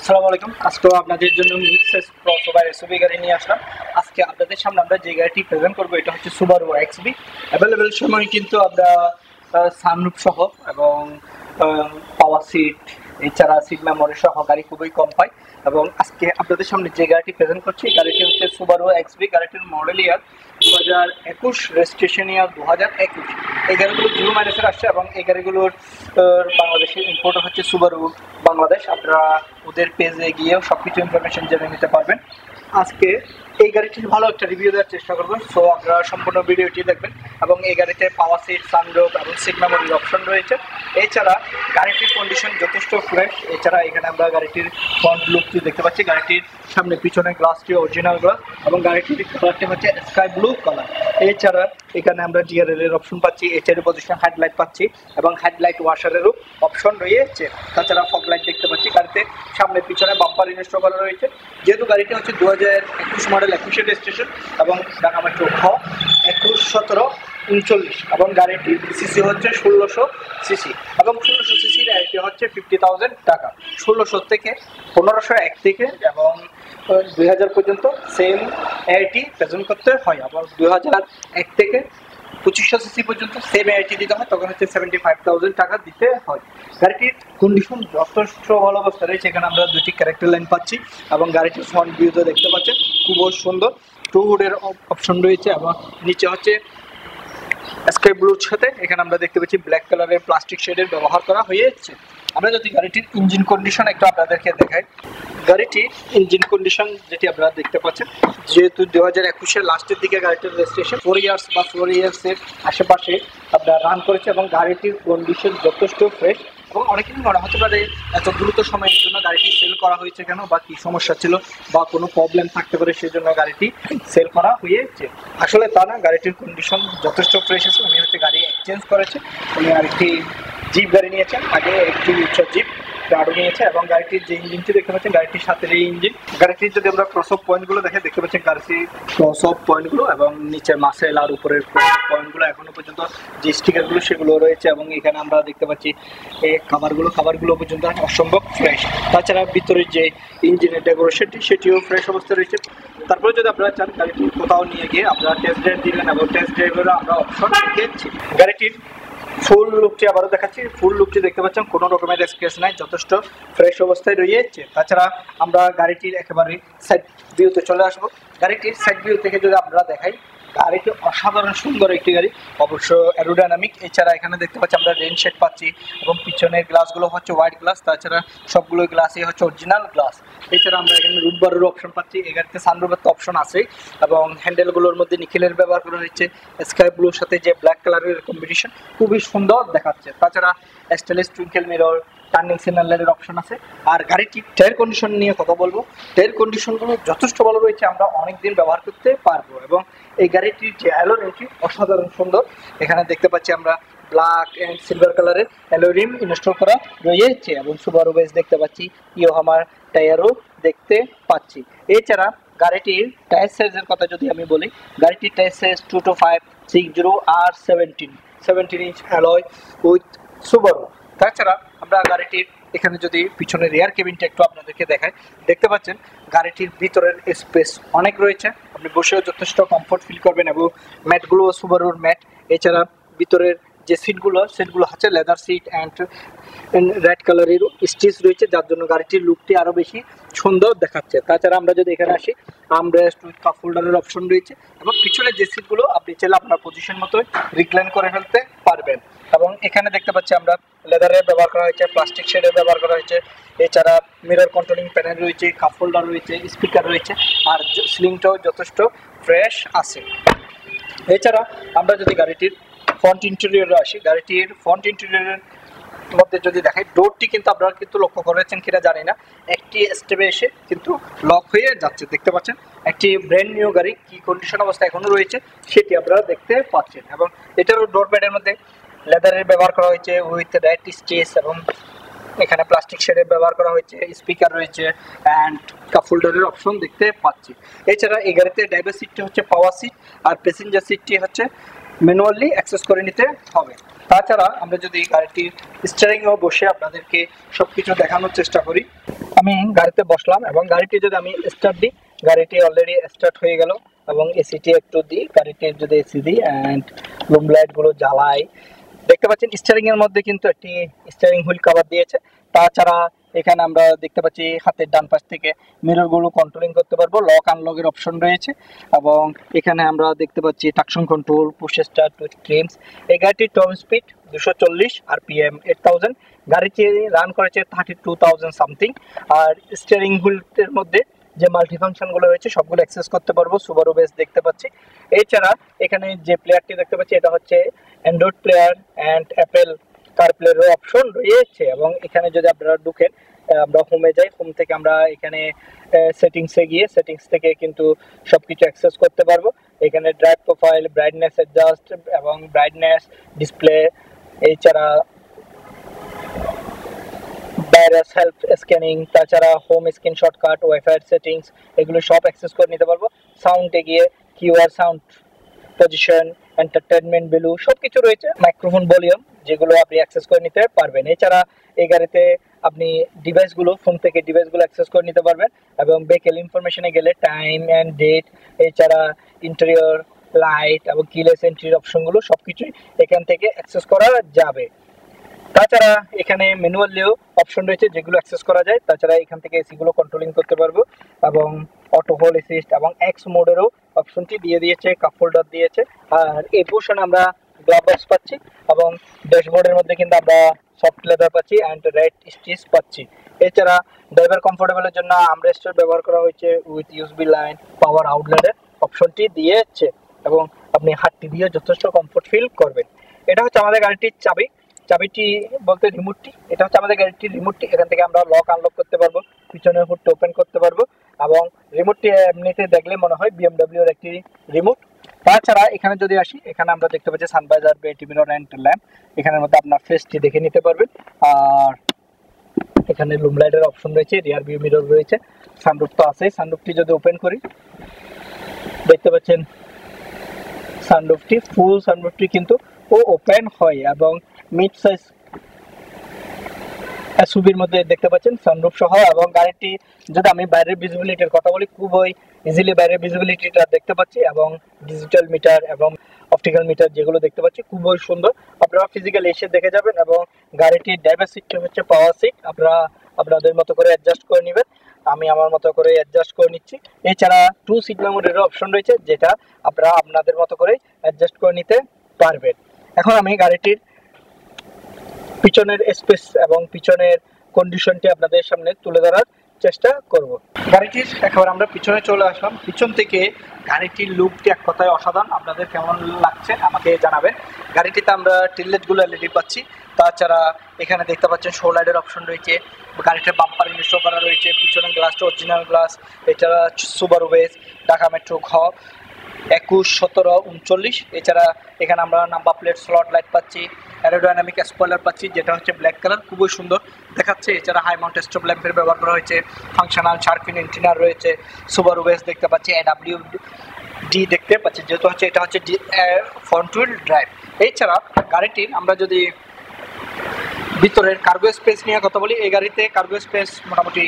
আসসালামু আলাইকুম। আজকে আপনাদের জন্য মিক্সেস ক্রসওভার এসইউভি গাড়ি নিয়ে আসলাম। আজকে আপনাদের সামনে আমরা যে গাড়িটি প্রেজেন্ট করবো এটা হচ্ছে সুবারু এক্সবি। অ্যাভেলেবেল সময় কিন্তু আমরা সানরুফ সহ এবং পাওয়ার সিট এছাড়া সিট মেমোরি সহ গাড়ি খুবই কম পাই। এবং আজকে আপনাদের সামনে যে গাড়িটি প্রেজেন্ট করছি গাড়িটি হচ্ছে সুবারু এক্সবি। গাড়িটির মডেল ইয়ার 2021, রেজিস্ট্রেশন ইয়ার 2021। এই গাড়িগুলো জিরো মাইলেজের আসছে এবং এই গাড়িগুলোর বাংলাদেশের ইম্পোর্টার হচ্ছে সুবারু বাংলাদেশ। আপনারা ওদের পেজে গিয়েও সব কিছু ইনফরমেশন জেনে নিতে পারবেন। আজকে এই গাড়িটির ভালো একটা রিভিউ দেওয়ার চেষ্টা করবো, সো আপনারা সম্পূর্ণ ভিডিওটি দেখবেন। এবং এই গাড়িতে পাওয়ার সিট, সানরুফ এবং সিট মেমোরির অপশন রয়েছে। এছাড়া গাড়িটির কন্ডিশন যথেষ্ট ফ্রেশ। এছাড়া এখানে আমরা গাড়িটির ফ্রন্ট লুকটি দেখতে পাচ্ছি। গাড়িটির সামনে পিছনে গ্লাসটি অরিজিনাল গ্লাস এবং গাড়িটির কালারটি হচ্ছে স্কাই ব্লু কালার। এছাড়া এখানে আমরা ডিআরএল এর অপশন পাচ্ছি, এইচআর পজিশন হেডলাইট পাচ্ছি এবং হেডলাইট ওয়াশারেরও অপশন রয়েছে। তাছাড়া ফগ লাইট দেখতে পাচ্ছি। গাড়িতে সামনে পিছনে বাম্পার ইনস্টল করা রয়েছে। যেহেতু গাড়িটি হচ্ছে 2021 মডেল, 21 রেজিস্ট্রেশন এবং ঢাকা মেট্রো খ 21, 17, 39 এবং গাড়িটির সিসি হচ্ছে 1600 সিসি এবং 1600 সিসির আইটি হচ্ছে 50,000 টাকা। 1600 থেকে 1501 থেকে এবং 2000 পর্যন্ত সেম আইটি প্রেজেন্ট করতে হয়। আবার 2001 থেকে 2500 সিসি পর্যন্ত সেম আইটি দিতে হয়, তখন হচ্ছে 75,000 টাকা দিতে হয়। গাড়িটির কন্ডিশন যথেষ্ট ভালো অবস্থা রয়েছে। এখানে আমরা দুটি ক্যারেক্টার লাইন পাচ্ছি এবং গাড়িটির ফ্রন্ট ভিউতে দেখতে পাচ্ছেন খুব সুন্দর টু হুডের অপশন রয়েছে এবং নিচে হচ্ছে স্কাই ব্লুর সাথে এখানে আমরা দেখতে পাচ্ছি ব্ল্যাক কালারের প্লাস্টিক শেডের ব্যবহার করা হয়েছে। আমরা যদি গাড়িটির ইঞ্জিন কন্ডিশন একটু আপনাদেরকে দেখাই, গাড়িটির ইঞ্জিন কন্ডিশন যেটি আপনারা দেখতে পাচ্ছেন, যেহেতু 2021-এর লাস্টের দিকে গাড়িটির রেজিস্ট্রেশন 4 ইয়ার্স বা 4 ইয়ার্সের আশেপাশে আপনারা রান করেছে এবং গাড়িটির কন্ডিশন যথেষ্ট ফ্রেশ। এবং অনেকেই মনে হতে পারে এত দ্রুত সময়ের জন্য গাড়িটি সেল করা হয়েছে কেন, বা কী সমস্যা ছিল বা কোনো প্রবলেম থাকতে পারে সেই জন্য গাড়িটি সেল করা হয়েছে। আসলে তা না, গাড়িটির কন্ডিশন যথেষ্ট ফ্রেশ আছে। উনি হচ্ছে গাড়ি এক্সচেঞ্জ করেছে। উনি আরেকটি জিপ গাড়ি নিয়েছেন, আগে একটি উচ্চ জিপ আরও নিয়েছে এবং গাড়িটির যে ইঞ্জিনটি দেখতে পাচ্ছেন গাড়িটির সাথে এই ইঞ্জিন। গাড়িটির যদি আমরা ক্রস অফ পয়েন্টগুলো দেখতে পাচ্ছেন গাড়িটির ক্রস অফ পয়েন্টগুলো এবং নিচে মাসেল আর উপরের পয়েন্টগুলো এখনো পর্যন্ত যে স্টিকারগুলো সেগুলো রয়েছে এবং এখানে আমরা দেখতে পাচ্ছি এই খাবারগুলো পর্যন্ত অসম্ভব ফ্রেশ। তাছাড়া ভিতরের যে ইঞ্জিনের ডেকোরেশনটি সেটিও ফ্রেশ অবস্থায় রয়েছে। তারপরে যদি আপনারা চান গাড়িটি কোথাও নিয়ে গিয়ে আপনারা টেস্ট ড্রাইভ দিবেন এবং টেস্ট ড্রাইভেরও আমরা অপশন রেখেছি। গাড়িটির ফুল লুকটি আবারও দেখাচ্ছি। ফুল লুকটি দেখতে পাচ্ছেন কোনো রকমের স্ক্র্যাচ নাই, যথেষ্ট ফ্রেশ অবস্থায় রয়েছে। তাছাড়া আমরা গাড়িটির একেবারে সাইড ভিউতে চলে আসবো। গাড়িটির সাইড ভিউ থেকে যদি আমরা দেখাই, গাড়িটি অসাধারণ সুন্দর একটি গাড়ি, অবশ্য অ্যারোডাইনামিক। এছাড়া এখানে দেখতে পাচ্ছি আমরা রেন শেড পাচ্ছি এবং পিছনের গ্লাসগুলো হচ্ছে হোয়াইট গ্লাস। তাছাড়া সবগুলো গ্লাসই হচ্ছে অরিজিনাল গ্লাস। এছাড়া আমরা এখানে রুট বারের অপশন পাচ্ছি। এই গাড়িতে সানরুফের তো অপশন আছে এবং হ্যান্ডেলগুলোর মধ্যে নিকেলের ব্যবহার করা হয়েছে। স্কাই ব্লুর সাথে যে ব্ল্যাক কালারের কম্বিনেশন খুবই সুন্দর দেখাচ্ছে। তাছাড়া স্টেনলেস টুইঙ্কেল মিরর, টার্নিং সিগন্যালের অপশন আছে। আর গাড়িটির টায়ার কন্ডিশন নিয়ে কথা বলবো। টায়ার কন্ডিশনগুলো যথেষ্ট ভালো রয়েছে, আমরা অনেক দিন ব্যবহার করতে পারবো। এবং এই গাড়িটির যে অ্যালোরিমটি অসাধারণ সুন্দর। এখানে দেখতে পাচ্ছি আমরা ব্ল্যাক অ্যান্ড সিলভার কালারের অ্যালোরিম ইনস্টল করা রয়েছে এবং সুবারু বেস দেখতে পাচ্ছি, ইয়োহামার টায়ারও দেখতে পাচ্ছি। এছাড়া গাড়িটির টায়ার সাইজের কথা যদি আমি বলি, গাড়িটির টায়ার সাইজ 225/60 আর 17 ইঞ্চ অ্যালয় উইথ সুবারু। তাছাড়া আমরা গাড়িটির এখানে যদি পিছনের রিয়ার কেবিনটা একটু আপনাদেরকে দেখাই, দেখতে পাচ্ছেন গাড়িটির ভিতরের স্পেস অনেক রয়েছে। আপনি বসেও যথেষ্ট কমফোর্ট ফিল করবেন এবং ম্যাটগুলো সুবারুর ম্যাট। এছাড়া ভিতরের যে সেটগুলো হচ্ছে লেদার সিট অ্যান্ড রেড কালারের স্টিচ রয়েছে, যার জন্য গাড়িটির লুকটি আরও বেশি সুন্দর দেখাচ্ছে। তাছাড়া আমরা যদি এখানে আসি, আর্মরেস্ট উইথ কাপ হোল্ডারের অপশন রয়েছে এবং পিছনের যে সিটগুলো আপনি চাইলে আপনার পজিশন মতোই রিক্লাইন করে ফেলতে পারবেন। এবং এখানে দেখতে পাচ্ছি আমরা লেদারের ব্যবহার করা হয়েছে, প্লাস্টিক শেডের ব্যবহার করা হয়েছে। এছাড়া মিরর কন্ট্রোলিং প্যানেল রয়েছে, কাপ হোল্ডার রয়েছে, স্পিকার রয়েছে আর সিলিংটাও যথেষ্ট ফ্রেশ আছে। এছাড়া আমরা যদি গাড়িটির ফ্রন্ট ইন্টেরিয়রে আসি, গাড়িটির ফ্রন্ট ইন্টেরিয়রের মধ্যে যদি দেখাই, ডোরটি কিন্তু আপনারা কিন্তু লক্ষ্য করেছেন কিনা জানি না, একটি স্টেপে এসে কিন্তু লক হয়ে যাচ্ছে। দেখতে পাচ্ছেন একটি ব্র্যান্ড নিউ গাড়ি কি কন্ডিশন অবস্থা এখনো রয়েছে সেটি আপনারা দেখতে পাচ্ছেন। এবং এটারও ডোর প্যাডের মধ্যে লেদারের ব্যবহার করা হয়েছে উইথ রেড স্টিচ এবং এখানে প্লাস্টিক শেডের ব্যবহার করা হয়েছে, স্পিকার রয়েছে অ্যান্ড কাপ হোল্ডারের অপশন দেখতে পাচ্ছি। এছাড়া এই গাড়িতে ড্রাইভার সিটটি হচ্ছে পাওয়ার সিট আর প্যাসেঞ্জার সিটটি হচ্ছে ম্যানুয়ালি অ্যাক্সেস করে নিতে হবে। তাছাড়া আমরা যদি গাড়িটির স্টিয়ারিংও বসে আপনাদেরকে সবকিছু দেখানোর চেষ্টা করি। আমি গাড়িতে বসলাম এবং গাড়িটি যদি আমি স্টার্ট দিই, গাড়িটি অলরেডি স্টার্ট হয়ে গেল এবং এসিটি একটু দিই, গাড়িটির যদি এসি দিই অ্যান্ড লুম লাইটগুলো জ্বালাই, দেখতে পাচ্ছেন স্টিয়ারিং এর মধ্যে কিন্তু একটি স্টিয়ারিং হুইল কভার দিয়েছে। তাছাড়া এখানে আমরা দেখতে পাচ্ছি হাতের ডান পাশ থেকে মিররগুলো কন্ট্রোলিং করতে পারবো, লক আনলকের অপশন রয়েছে এবং এখানে আমরা দেখতে পাচ্ছি traction control, push start, টুইক trims. এই গাড়িটির টপ স্পিড 240 RPM 8000, গাড়িটি রান করেছে 32,000 সামথিং। আর স্টিয়ারিং হুইলের মধ্যে যে মাল্টি ফাংশনগুলো রয়েছে সবগুলো অ্যাক্সেস করতে পারবো, সুবারু বেস দেখতে পাচ্ছি। এছাড়া এখানে যে প্লেয়ারটি দেখতে পাচ্ছি এটা হচ্ছে অ্যান্ড্রয়েড প্লেয়ার অ্যান্ড অ্যাপেল কারপ্লের অপশন রয়েছে এবং এখানে যদি আপনারা ঢুকেন, আমরা হোমে যাই, হোম থেকে আমরা এখানে সেটিংসে গিয়ে সেটিংস থেকে কিন্তু সবকিছু অ্যাক্সেস করতে পারবো। এখানে ড্রাইভ প্রোফাইল, ব্রাইটনেস অ্যাডজাস্ট এবং ব্রাইটনেস ডিসপ্লে, এছাড়া ভাইরাস হেল্প স্ক্যানিং, তাছাড়া home screen shortcut, wifi settings, এগুলো সব অ্যাক্সেস করে নিতে পারবো। সাউন্ডে গিয়ে QR sound, position, entertainment value সব কিছু রয়েছে, মাইক্রোফোন ভলিউম, যেগুলো আপনি অ্যাক্সেস করে নিতে পারবেন। এছাড়া এই গাড়িতে আপনি ডিভাইসগুলো ফোন থেকে ডিভাইসগুলো অ্যাক্সেস করে নিতে পারবেন এবং ভেহিকেল ইনফরমেশনে গেলে টাইম অ্যান্ড ডেট, এছাড়া ইন্টেরিয়র লাইট এবং কিলেস এন্ট্রির অপশনগুলো সব কিছুই এখান থেকে অ্যাক্সেস করা যাবে। তাছাড়া এখানে ম্যানুয়ালিও অপশন রয়েছে যেগুলো অ্যাক্সেস করা যায়। তাছাড়া এখান থেকে এসিগুলো কন্ট্রোলিং করতে পারবো এবং অটো হোল অ্যাসিস্ট এবং এক্স মোডেরও অপশনটি দিয়ে দিয়েছে, কাপ হোল্ডার দিয়েছে। আর এই পোর্শনে আমরা গ্লাভ বক্স পাচ্ছি এবং ড্যাশবোর্ডের মধ্যে কিন্তু আমরা সফট লেদার পাচ্ছি অ্যান্ড রেড স্টিচ পাচ্ছি। এছাড়া ড্রাইভার কমফোর্টেবলের জন্য আমরেস্টের ব্যবহার করা হয়েছে উইথ ইউএসবি লাইন, পাওয়ার আউটলেটের অপশনটি দিয়েছে এবং আপনি হাতটি দিয়ে যথেষ্ট কমফোর্ট ফিল করবেন। এটা হচ্ছে আমাদের গাড়িটির চাবিটি বলতে রিমোটটি, এটা হচ্ছে আমাদের গাড়িটির রিমোটটি। এখান থেকে আমরা লক আনলক করতে পারবো, পিছনের হুডটা ওপেন করতে পারবো এবং রিমোটটি এমনিতে দেখলে মনে হয় BMW এর একটি রিমোট। তাছাড়া এখানে যদি আসি, এখানে আমরা দেখতে পাচ্ছি sun visor, Beti mirror and lamp, এখানের মধ্যে আপনার ফেসটি দেখে নিতে পারবেন। আর এখানে লুম লাইটের অপশন রয়েছে, রিয়ার ভিউ মিরর রয়েছে, সানরুফ তো আছে। সানরুফটি যদি ওপেন করি দেখতে পাচ্ছেন সানরুফটি, ফুল সানরুফটি কিন্তু ওপেন হয় এবং মিড সাইজ এসইউভির মধ্যে দেখতে পাচ্ছেন সানরুফ সহ। এবং গাড়িটি যদি আমি বাইরের ভিজিবিলিটির কথা বলি, খুবই ইজিলি বাইরের ভিজিবিলিটিটা দেখতে পাচ্ছি এবং ডিজিটাল মিটার এবং অপটিক্যাল মিটার যেগুলো দেখতে পাচ্ছি খুবই সুন্দর। আপনারা ফিজিক্যালি এসে দেখে যাবেন এবং গাড়িটির ড্রাইভার সিটটি হচ্ছে পাওয়ার সিট, আপনারা আপনাদের মতো করে অ্যাডজাস্ট করে নেবেন। আমি আমার মতো করে অ্যাডজাস্ট করে নিচ্ছি। এছাড়া 2 সিট মেমোরির অপশন রয়েছে যেটা আপনারা আপনাদের মতো করে অ্যাডজাস্ট করে নিতে পারবেন। এখন আমি গাড়িটির পিছনের স্পেস এবং পিছনের কন্ডিশনটি আপনাদের সামনে তুলে ধরার চেষ্টা করব। গাড়িটির একেবারে আমরা পিছনে চলে আসলাম। পিছন থেকে গাড়িটির লুকটি এক কথায় অসাধারণ। আপনাদের কেমন লাগছে আমাকে জানাবেন। গাড়িটিতে আমরা টিললেটগুলো এলইডি পাচ্ছি। তাছাড়া এখানে দেখতে পাচ্ছেন শো লাইটের অপশন রয়েছে, গাড়িটির বাম্পার ইনস্টল করা রয়েছে, পিছনের গ্লাসটা অরিজিনাল গ্লাস। এছাড়া সুবারু বেস, ঢাকা মেট্রো ঘ 21, 17, 39। এছাড়া এখানে আমরা নাম্বার প্লেট স্লট লাইট পাচ্ছি, অ্যারোডাইনামিক স্পয়লার পাচ্ছি যেটা হচ্ছে ব্ল্যাক কালার, খুবই সুন্দর দেখাচ্ছে। এছাড়া হাই মাউন্ট স্টপ ল্যাম্পের ব্যবহার করা হয়েছে, ফাংশনাল শার্কিন এন্টিনার রয়েছে, সুবারু বেস দেখতে পাচ্ছি, AWD দেখতে পাচ্ছি যেহেতু হচ্ছে এটা হচ্ছে ফ্রন্ট হুইল ড্রাইভ। এছাড়া গাড়িটির আমরা যদি ভিতরের কার্গো স্পেস নিয়ে কথা বলি, এই গাড়িতে কার্গো স্পেস মোটামুটি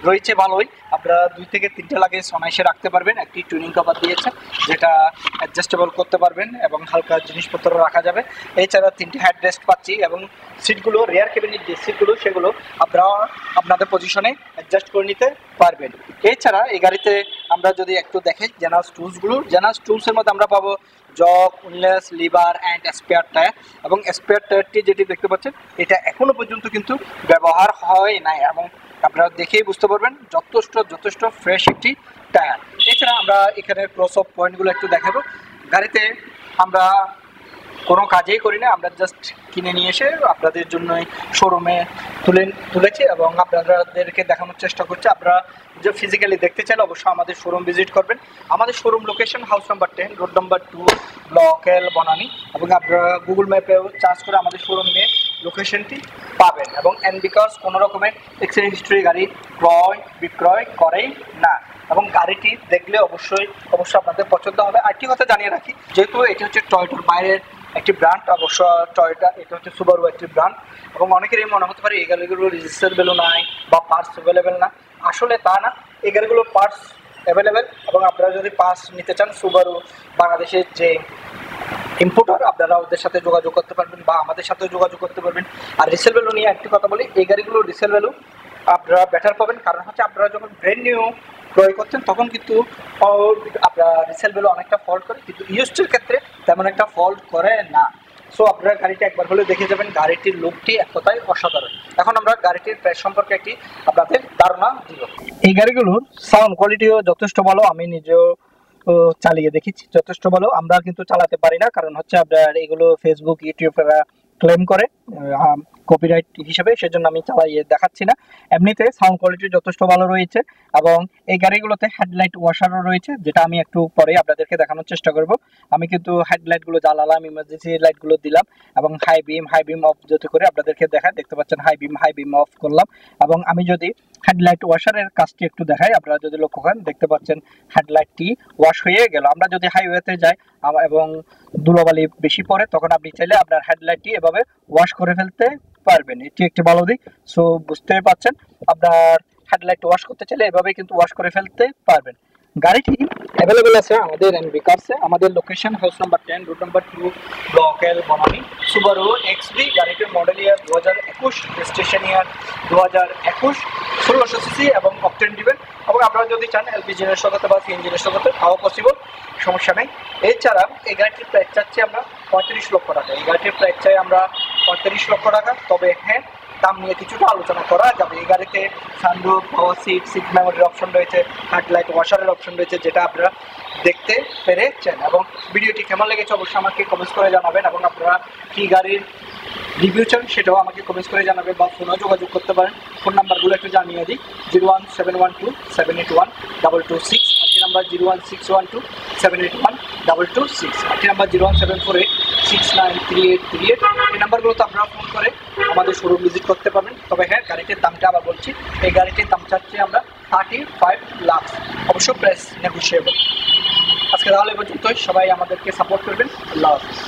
রয়েছে ভালোই। আপনারা 2 থেকে 3টা লাগেজ অনায়াসে রাখতে পারবেন। একটি টুইনিং কভার দিয়েছে যেটা অ্যাডজাস্টেবল করতে পারবেন এবং হালকা জিনিসপত্র রাখা যাবে। এছাড়া 3টি হেড রেস্ট পাচ্ছি এবং সিটগুলো রেয়ার কেবিনের যে সিটগুলো সেগুলো আপনারা আপনাদের পজিশনে অ্যাডজাস্ট করে নিতে পারবেন। এছাড়া এই গাড়িতে আমরা যদি একটু দেখি জেনারেল টুলসগুলো, জেনারেল টুলসের মধ্যে আমরা পাবো জক, উইনলেস, লিভার অ্যান্ড স্পেয়ার টায়ার। এবং স্পেয়ার টায়ারটি যেটি দেখতে পাচ্ছেন এটা এখনো পর্যন্ত কিন্তু ব্যবহার হয় নাই এবং আপনারা দেখেই বুঝতে পারবেন যথেষ্ট ফ্রেশ একটি টায়ার। এছাড়া আমরা এখানে ক্রস অফ পয়েন্টগুলো একটু দেখাবো। গাড়িতে আমরা কোনো কাজেই করি না, আমরা জাস্ট কিনে নিয়ে এসে আপনাদের জন্য শোরুমে তুলেছি এবং আপনাদেরকে দেখানোর চেষ্টা করছি। আপনারা যে ফিজিক্যালি দেখতে চাইলে অবশ্যই আমাদের শোরুম ভিজিট করবেন। আমাদের showroom location house number 10, road number 2, block L, Banani. এবং আপনারা গুগল ম্যাপেও সার্চ করে আমাদের শোরুম নিয়ে লোকেশনটি পাবেন। এবং বিকজ কোনো রকমের এক্সিডেন্ট হিস্ট্রি গাড়ি বিক্রয় করেই না এবং গাড়িটি দেখলে অবশ্যই আপনাদের পছন্দ হবে। আরেকটি কথা জানিয়ে রাখি, যেহেতু এটি হচ্ছে টয়োটার বাইরের একটি ব্র্যান্ড, অবশ্য টয়োটা এটা হচ্ছে সুবারু একটি ব্র্যান্ড। এবং অনেকেরই মনে হতে পারে এই গাড়িগুলো রেজিস্ট্রেবলও নাই বা পার্টস অ্যাভেলেবেল না, আসলে তা না, এই গাড়িগুলোর পার্টস অ্যাভেলেবেল। এবং আপনারা যদি পার্টস নিতে চান সুবারু বাংলাদেশের যে ইম্পোর্টার, আপনারা ওদের সাথে যোগাযোগ করতে পারবেন বা আমাদের সাথে যোগাযোগ করতে পারবেন। আর রিসেল ভ্যালু নিয়ে একটি কথা বলি, এই গাড়িগুলোর রিসেল ভ্যালু আপনারা বেটার পাবেন, কারণ হচ্ছে আপনারা যখন ব্র্যান্ড নিউ ক্রয় করছেন তখন কিন্তু আপনার রিসেল ভ্যালু অনেকটা ফল্ট করে, কিন্তু ইউজডের ক্ষেত্রে তেমন একটা ফল্ট করে না। সো আপনারা গাড়িটা একবার হলে দেখে যাবেন, গাড়িটির লুকটি এক কথায় অসাধারণ। এখন আমরা গাড়িটির প্রাইস সম্পর্কে একটি আপনাদের ধারণা দিব। এই গাড়িগুলোর সাউন্ড কোয়ালিটিও যথেষ্ট ভালো, আমি নিজেও চালিয়ে দেখেছি, যথেষ্ট ভালো। আমরা কিন্তু চালাতে পারি না, কারণ হচ্ছে আপনার এগুলো ফেসবুক ইউটিউবেরা ক্লেম করে কপিরাইট হিসেবে, সেজন্য আমি চালিয়ে দেখাচ্ছি না। এমনিতে সাউন্ড কোয়ালিটি যথেষ্ট ভালো রয়েছে এবং এই গাড়িগুলোতে হেডলাইট ওয়াশারও রয়েছে, যেটা আমি একটু পরে আপনাদেরকে দেখানোর চেষ্টা করব। আমি কিন্তু হেডলাইটগুলো জ্বালালাম, ইমার্জেন্সি লাইটগুলো দিলাম এবং হাই বিম অফ যাতে করে আপনাদেরকে দেখায়, দেখতে পাচ্ছেন হাই বিম অফ করলাম। এবং আমি যদি হেডলাইট ওয়াশারের কাজটি একটু দেখাই, আপনারা যদি লক্ষ্য করেন দেখতে পাচ্ছেন হেডলাইটটি ওয়াশ হয়ে গেল। আমরা যদি হাইওয়েতে যাই এবং ধুলোবালি বেশি পড়ে, তখন আপনি চাইলে আপনার হেডলাইটটি এভাবে ওয়াশ করে ফেলতে পারবেন, এটি একটি ভালো দিক। সো বুঝতে পারছেন, আপনার হেডলাইট ওয়াশ করতে চাইলে এভাবে কিন্তু ওয়াশ করে ফেলতে পারবেন। গাড়িটি অ্যাভেলেবেল আছে আমাদের এনবি কার্সে। আমাদের location house number 10, route number 2, block L, Banani. Subaru XV, গাড়িটির model year 2021, registration year 2021, 1600 CC এবং অকটেন ডিভেন। এবং আপনারা যদি চান এলপিজি এর সাথে বা সিএনজি এর সাথে তাও পসিবল, সমস্যা নেই। এছাড়া এই গাড়িটির প্রাইস চাচ্ছি আমরা 35 লক্ষ টাকা। এই গাড়িটির প্রাইস চাই আমরা 35 লক্ষ টাকা। তবে হ্যাঁ, দাম নিয়ে কিছুটা আলোচনা করা যাবে। এই গাড়িতে সানরুফ, পাওয়ার সিট মেমোরির অপশন রয়েছে, হেডলাইট ওয়াশারের অপশন রয়েছে, যেটা আপনারা দেখতে পেরেছেন। এবং ভিডিওটি কেমন লেগেছে অবশ্যই আমাকে কমেন্টস করে জানাবেন। এবং আপনারা কি গাড়ির রিভিউ চান সেটাও আমাকে কমেন্টস করে জানাবেন বা ফোনেও যোগাযোগ করতে পারেন। ফোন নাম্বারগুলো একটু জানিয়ে দিই, 01712781226, আরেকটি নাম্বার 01612781226, আরেকটি নাম্বার 01748693838। এই নাম্বারগুলোতে আপনারা ফোন করে আমাদের শোরুম ভিজিট করতে পারবেন। তবে হ্যাঁ, গাড়িটির দামটা আবার বলছি, এই গাড়িটির দাম চাচ্ছি আমরা 35 লাখ, অবশ্য প্রাইস নেগোশিয়েবল। আজকে তাহলে পর্যন্তই, সবাই আমাদেরকে সাপোর্ট করবেন। আল্লাহ হাফিজ।